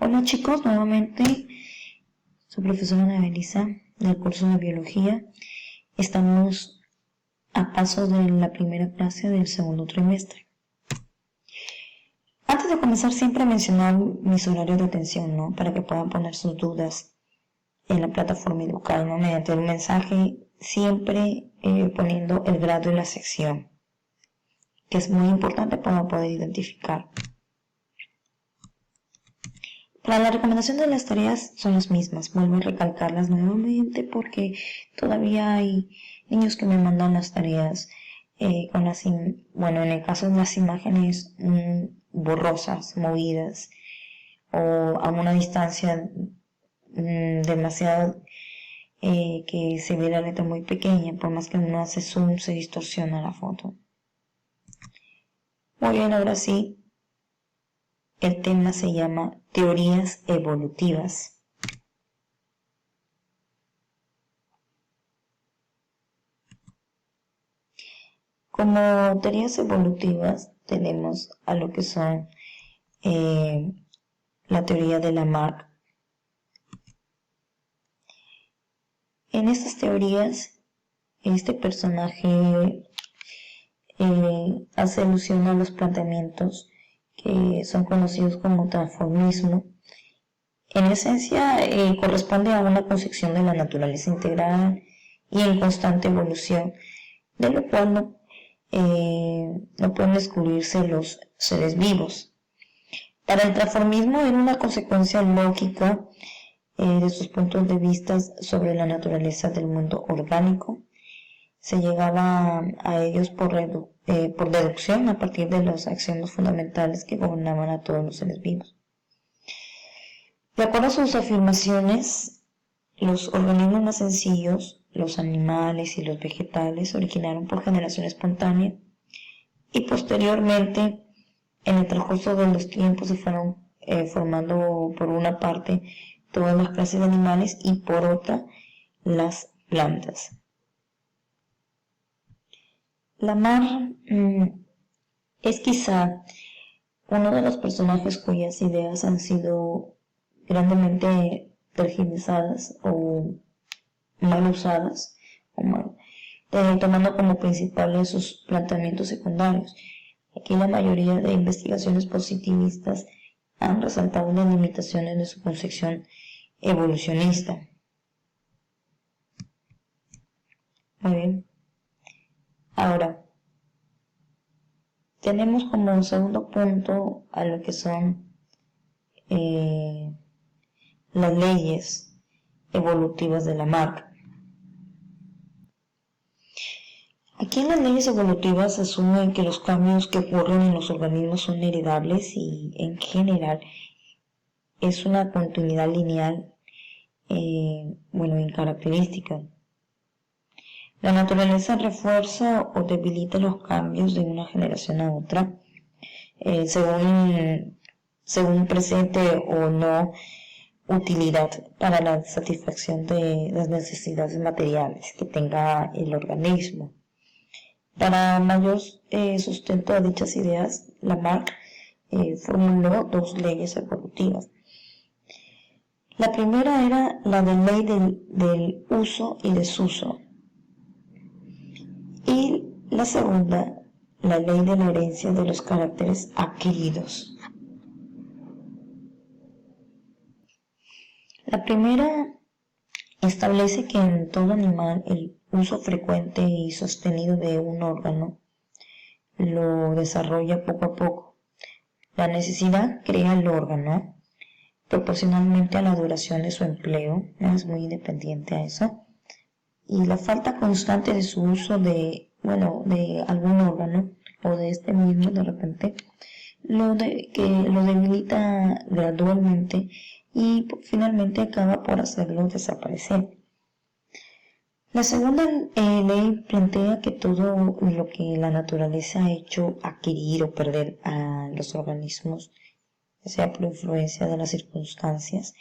Hola chicos, nuevamente soy profesora Ana Belisa del curso de Biología. Estamos a pasos de la primera clase del segundo trimestre. Antes de comenzar siempre mencionar mis horarios de atención, ¿no? Para que puedan poner sus dudas en la plataforma Educal, ¿no? Mediante un mensaje, siempre poniendo el grado y la sección, que es muy importante para poder identificar. Para la recomendación de las tareas son las mismas, vuelvo a recalcarlas nuevamente porque todavía hay niños que me mandan las tareas en el caso de las imágenes borrosas, movidas o a una distancia demasiado que se ve la letra muy pequeña, por más que uno hace zoom se distorsiona la foto. Muy bien, ahora sí. El tema se llama teorías evolutivas. Como teorías evolutivas tenemos a lo que son la teoría de Lamarck. En estas teorías, este personaje hace alusión a los planteamientos que son conocidos como transformismo. En esencia, corresponde a una concepción de la naturaleza integral y en constante evolución, de lo cual no pueden excluirse los seres vivos. Para el transformismo era una consecuencia lógica de sus puntos de vista sobre la naturaleza del mundo orgánico. Se llegaba a ellos por deducción a partir de los axiomas fundamentales que gobernaban a todos los seres vivos. De acuerdo a sus afirmaciones, los organismos más sencillos, los animales y los vegetales, se originaron por generación espontánea y posteriormente, en el transcurso de los tiempos, se fueron formando por una parte todas las clases de animales y por otra las plantas. Lamarck es quizá uno de los personajes cuyas ideas han sido grandemente tergiversadas o mal usadas, tomando como principales sus planteamientos secundarios. Aquí la mayoría de investigaciones positivistas han resaltado las limitaciones de su concepción evolucionista. Muy bien. Ahora, tenemos como segundo punto a lo que son las leyes evolutivas de Lamarck. Aquí en las leyes evolutivas se asume que los cambios que ocurren en los organismos son heredables y en general es una continuidad lineal en características. La naturaleza refuerza o debilita los cambios de una generación a otra según presente o no utilidad para la satisfacción de las necesidades materiales que tenga el organismo. Para mayor sustento de dichas ideas, Lamarck formuló dos leyes evolutivas. La primera era la de ley del uso y desuso, y la segunda, la ley de la herencia de los caracteres adquiridos. La primera establece que en todo animal el uso frecuente y sostenido de un órgano lo desarrolla poco a poco. La necesidad crea el órgano proporcionalmente a la duración de su empleo, es muy independiente a eso, y la falta constante de su uso de algún órgano o de este mismo de repente que lo debilita gradualmente y finalmente acaba por hacerlo desaparecer. La segunda ley plantea que todo lo que la naturaleza ha hecho adquirir o perder a los organismos, sea por influencia de las circunstancias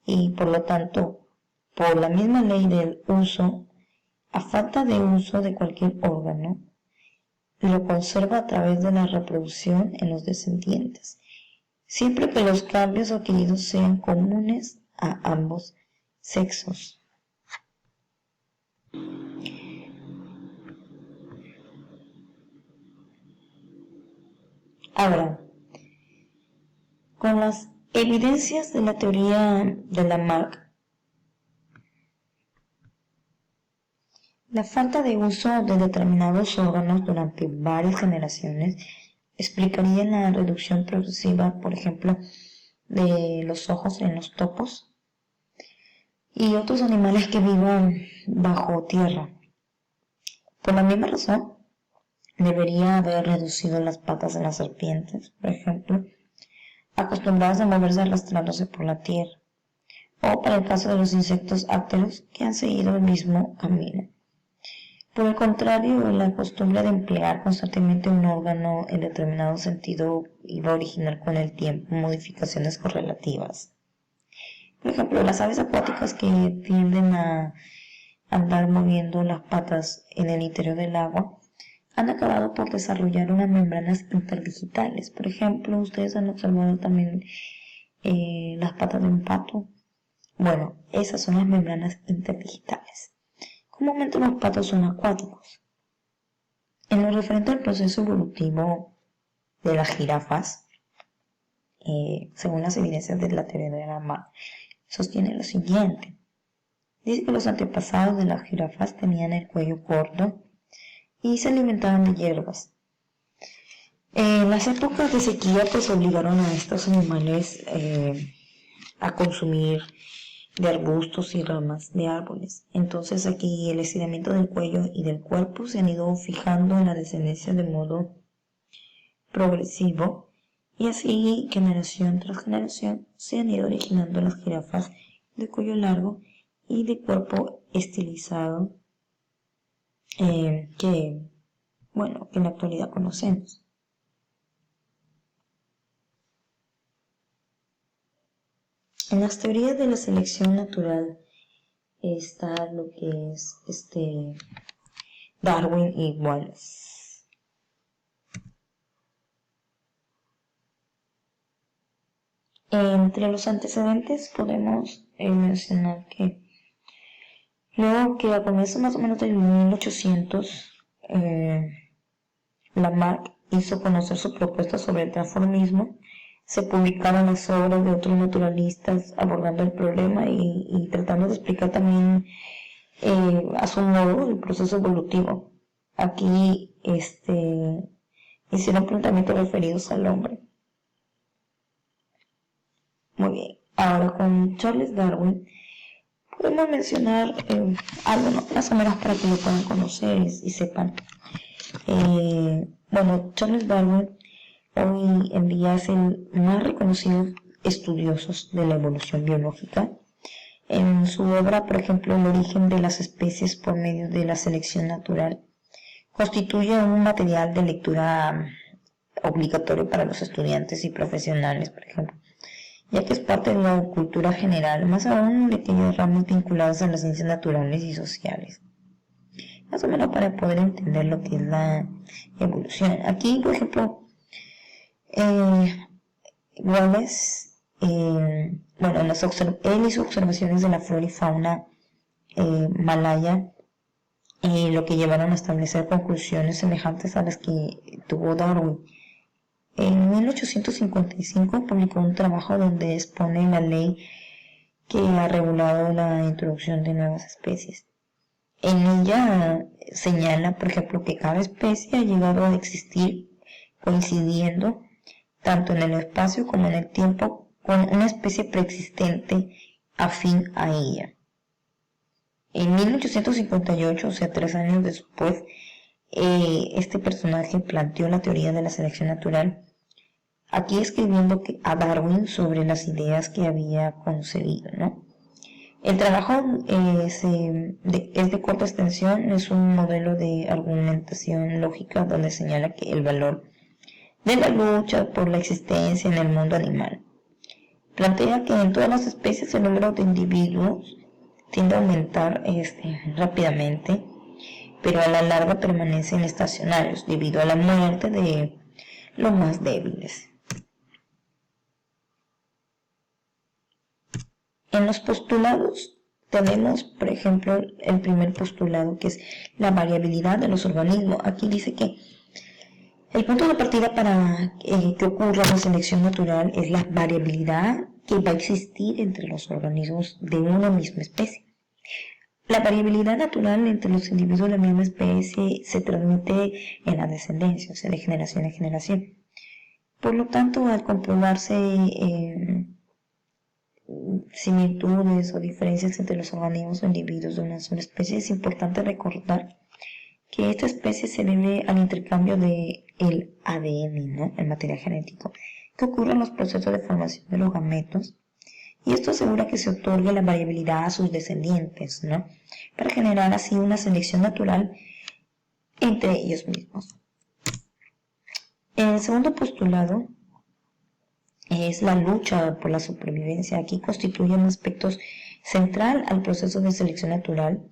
y por lo tanto por la misma ley del uso, a falta de uso de cualquier órgano, lo conserva a través de la reproducción en los descendientes, siempre que los cambios adquiridos sean comunes a ambos sexos. Ahora, con las evidencias de la teoría de Lamarck, la falta de uso de determinados órganos durante varias generaciones explicaría la reducción progresiva, por ejemplo, de los ojos en los topos y otros animales que vivan bajo tierra. Por la misma razón, debería haber reducido las patas de las serpientes, por ejemplo, acostumbradas a moverse arrastrándose por la tierra, o para el caso de los insectos ácteros que han seguido el mismo camino. Por el contrario, la costumbre de emplear constantemente un órgano en determinado sentido iba a originar con el tiempo modificaciones correlativas. Por ejemplo, las aves acuáticas que tienden a andar moviendo las patas en el interior del agua han acabado por desarrollar unas membranas interdigitales. Por ejemplo, ustedes han observado también las patas de un pato. Bueno, esas son las membranas interdigitales. Comúnmente los patos son acuáticos. En lo referente al proceso evolutivo de las jirafas, según las evidencias de la teoría de Lamarck, sostiene lo siguiente. Dice que los antepasados de las jirafas tenían el cuello corto y se alimentaban de hierbas. En las épocas de sequía pues obligaron a estos animales a consumir de arbustos y ramas de árboles. Entonces aquí el estiramiento del cuello y del cuerpo se han ido fijando en la descendencia de modo progresivo y así generación tras generación se han ido originando las jirafas de cuello largo y de cuerpo estilizado que en la actualidad conocemos. En las teorías de la selección natural está lo que es Darwin y Wallace. Entre los antecedentes podemos mencionar que luego que a comienzos más o menos del 1800 Lamarck hizo conocer su propuesta sobre el transformismo, se publicaron las obras de otros naturalistas abordando el problema y tratando de explicar también a su modo el proceso evolutivo. Aquí hicieron planteamientos referidos al hombre. Muy bien, ahora con Charles Darwin podemos mencionar algo, ¿no? Más o menos para que lo puedan conocer y sepan. Charles Darwin hoy en día es el más reconocido estudioso de la evolución biológica. En su obra, por ejemplo, El origen de las especies por medio de la selección natural, constituye un material de lectura obligatorio para los estudiantes y profesionales, por ejemplo, ya que es parte de la cultura general, más aún de aquellos ramos vinculados a las ciencias naturales y sociales. Más o menos para poder entender lo que es la evolución. Aquí, por ejemplo, Wallace, él hizo observaciones de la flora y fauna malaya, lo que llevaron a establecer conclusiones semejantes a las que tuvo Darwin. En 1855 publicó un trabajo donde expone la ley que ha regulado la introducción de nuevas especies. En ella señala, por ejemplo, que cada especie ha llegado a existir coincidiendo tanto en el espacio como en el tiempo con una especie preexistente afín a ella. En 1858, o sea 3 años después, este personaje planteó la teoría de la selección natural, aquí escribiendo a Darwin sobre las ideas que había concebido, ¿no? El trabajo es de corta extensión, es un modelo de argumentación lógica donde señala que el valor de la lucha por la existencia en el mundo animal. Plantea que en todas las especies el número de individuos tiende a aumentar rápidamente, pero a la larga permanecen estacionarios debido a la muerte de los más débiles. En los postulados tenemos, por ejemplo, el primer postulado, que es la variabilidad de los organismos. Aquí dice que el punto de partida para que ocurra la selección natural es la variabilidad que va a existir entre los organismos de una misma especie. La variabilidad natural entre los individuos de la misma especie se transmite en la descendencia, o sea, de generación en generación. Por lo tanto, al comprobarse similitudes o diferencias entre los organismos o individuos de una sola especie, es importante recordar que esta especie se debe al intercambio del ADN, ¿no? El material genético, que ocurre en los procesos de formación de los gametos, y esto asegura que se otorgue la variabilidad a sus descendientes, ¿no? Para generar así una selección natural entre ellos mismos. El segundo postulado es la lucha por la supervivencia. Aquí constituye un aspecto central al proceso de selección natural.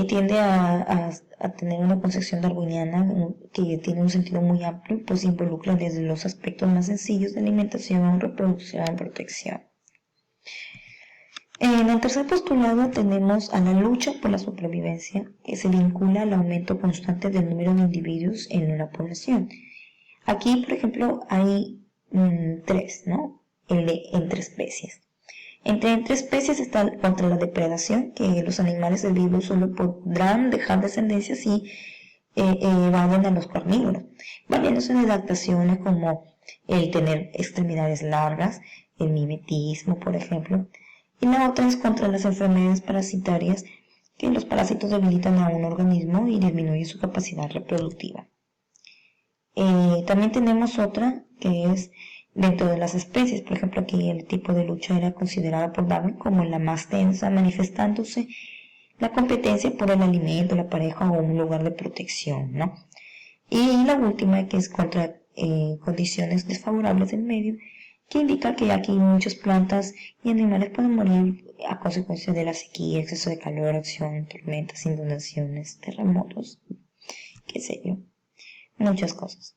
Tiende a tener una concepción darwiniana que tiene un sentido muy amplio, pues involucra desde los aspectos más sencillos de alimentación, reproducción, protección. En el tercer postulado tenemos a la lucha por la supervivencia, que se vincula al aumento constante del número de individuos en una población. Aquí, por ejemplo, hay tres, ¿no? Entre especies. Entre especies está contra la depredación, que los animales vivos solo podrán dejar descendencia si vayan a los carnívoros, valiéndose de adaptaciones como el tener extremidades largas, el mimetismo, por ejemplo. Y la otra es contra las enfermedades parasitarias, que los parásitos debilitan a un organismo y disminuyen su capacidad reproductiva. También tenemos otra que es dentro de las especies. Por ejemplo, aquí el tipo de lucha era considerada por Darwin como la más tensa, manifestándose la competencia por el alimento, la pareja o un lugar de protección, ¿no? Y la última, que es contra condiciones desfavorables del medio, que indica que aquí muchas plantas y animales pueden morir a consecuencia de la sequía, exceso de calor, acción, tormentas, inundaciones, terremotos, qué sé yo, muchas cosas.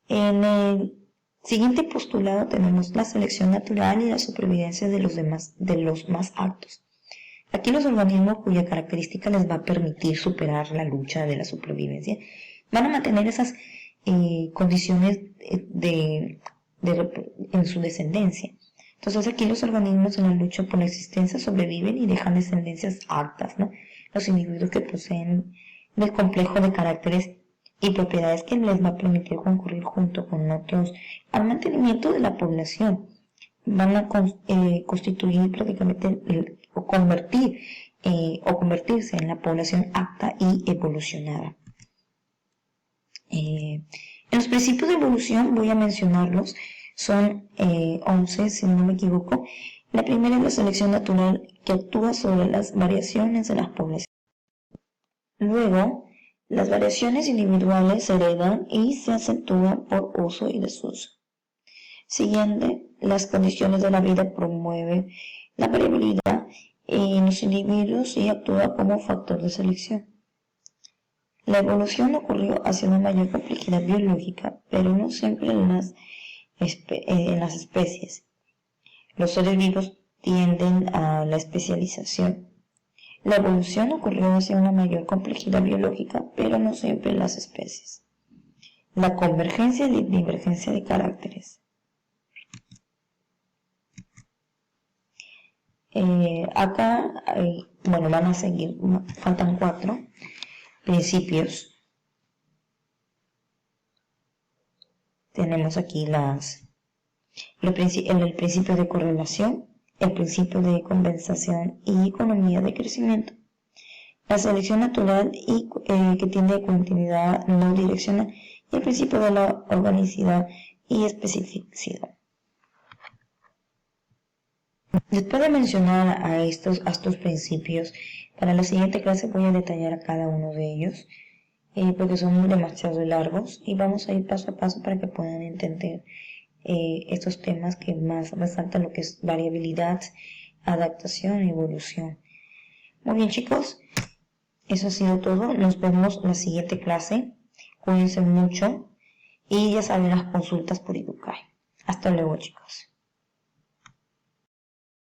En el siguiente postulado tenemos la selección natural y la supervivencia de los más aptos. Aquí los organismos cuya característica les va a permitir superar la lucha de la supervivencia van a mantener esas condiciones en su descendencia. Entonces aquí los organismos en la lucha por la existencia sobreviven y dejan descendencias aptas, ¿no? Los individuos que poseen el complejo de caracteres y propiedades que les va a permitir concurrir junto con otros al mantenimiento de la población. Van a constituir prácticamente o convertirse en la población apta y evolucionada. En los principios de evolución voy a mencionarlos, son 11 si no me equivoco. La primera es la selección natural, que actúa sobre las variaciones de las poblaciones. Luego, las variaciones individuales se heredan y se acentúan por uso y desuso. Siguiente, las condiciones de la vida promueven la variabilidad en los individuos y actúa como factor de selección. La evolución ocurrió hacia una mayor complejidad biológica, pero no siempre en las especies. Los seres vivos tienden a la especialización. La evolución ocurrió hacia una mayor complejidad biológica, pero no siempre en las especies. La convergencia y divergencia de caracteres. Acá, van a seguir, faltan 4 principios. Tenemos aquí el principio de correlación, el principio de compensación y economía de crecimiento, la selección natural y que tiende a continuidad no direccional, y el principio de la organicidad y especificidad. Después de mencionar a estos principios, para la siguiente clase voy a detallar a cada uno de ellos, porque son demasiado largos, y vamos a ir paso a paso para que puedan entender estos temas que más resaltan lo que es variabilidad, adaptación y evolución. Muy bien, chicos, eso ha sido todo. Nos vemos en la siguiente clase. Cuídense mucho y ya saben, las consultas por Educare. Hasta luego, chicos.